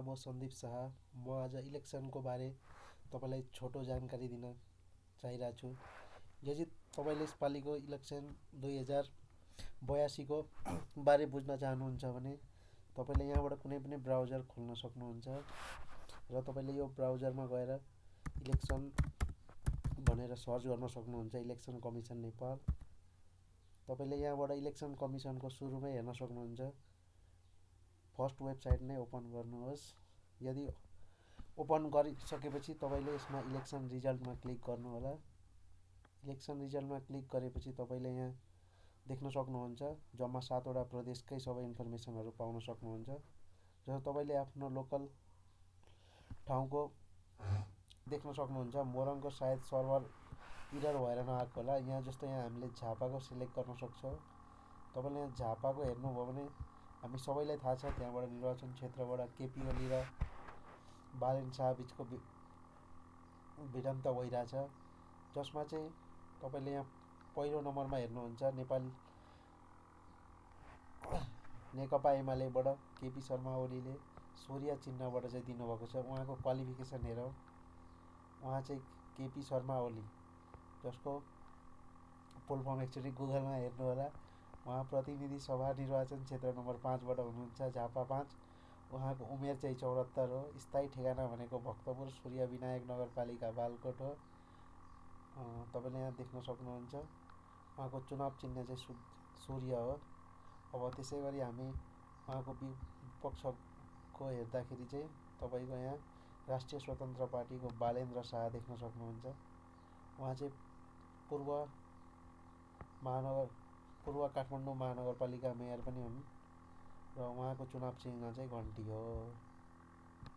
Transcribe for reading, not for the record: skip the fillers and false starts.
म सन्दीप शाह। म आज इलेक्सनको बारे तपाईँलाई छोटो जानकारी दिन चाहिरहेको छु। यदि तपाईँले यसपालिको इलेक्सन 2082को बारे बुझ्न चाहनुहुन्छ भने तपाईँले यहाँबाट कुनै पनि ब्राउजर खोल्न सक्नुहुन्छ र तपाईँले यो ब्राउजरमा गएर इलेक्सन भनेर सर्च गर्न सक्नुहुन्छ, इलेक्सन कमिसन नेपाल। तपाईँले यहाँबाट इलेक्सन कमिसनको सुरुमै हेर्न सक्नुहुन्छ। फर्स्ट वेबसाइट नै ओपन गर्नुहोस्। यदि ओपन गरिसकेपछि तपाईँले यसमा इलेक्सन रिजल्टमा क्लिक गर्नुहोला। इलेक्सन रिजल्टमा क्लिक गरेपछि तपाईँले यहाँ देख्न सक्नुहुन्छ जम्मा 7वटा प्रदेशकै सबै इन्फर्मेसनहरू पाउन सक्नुहुन्छ। जस्तो तपाईँले आफ्नो लोकल ठाउँको देख्न सक्नुहुन्छ। मोरङको सायद सर्भर इरर भएर नआएको होला। यहाँ जस्तो यहाँ हामीले झापाको सिलेक्ट गर्न सक्छौँ। तपाईँले यहाँ झापाको हेर्नुभयो भने हामी सबैलाई थाहा छ त्यहाँबाट निर्वाचन क्षेत्रबाट केपी ओली र बालेन शाह बिचको भिडन्त भइरहेछ, जसमा चाहिँ तपाईँले यहाँ पहिलो नम्बरमा हेर्नुहुन्छ नेकपा एमालेबाट केपी शर्मा ओलीले सूर्य चिन्हबाट चाहिँ दिनुभएको छ। उहाँको क्वालिफिकेसन हेरौँ। उहाँ चाहिँ केपी शर्मा ओली, जसको फुल फर्म एक्चुअली गुगलमा हेर्नु होला। उहाँ प्रतिनिधि सभा निर्वाचन क्षेत्र नम्बर 5बाट हुनुहुन्छ, झापा 5। उहाँको उमेर चाहिँ 74 हो। स्थायी ठेगाना भनेको भक्तपुर सूर्य विनायक नगरपालिका बालकोट हो। तपाईँले यहाँ देख्न सक्नुहुन्छ उहाँको चुनाव चिन्ह चाहिँ सूर्य हो। अब त्यसै गरी हामी उहाँको विपक्षको हेर्दाखेरि चाहिँ तपाईँको यहाँ राष्ट्रिय स्वतन्त्र पार्टीको बालेन्द्र शाह देख्न सक्नुहुन्छ। उहाँ चाहिँ पूर्व काठमाडौँ महानगरपालिका मेयर पनि हुन् र उहाँको चुनाव चिन्ह चाहिँ घन्टी हो।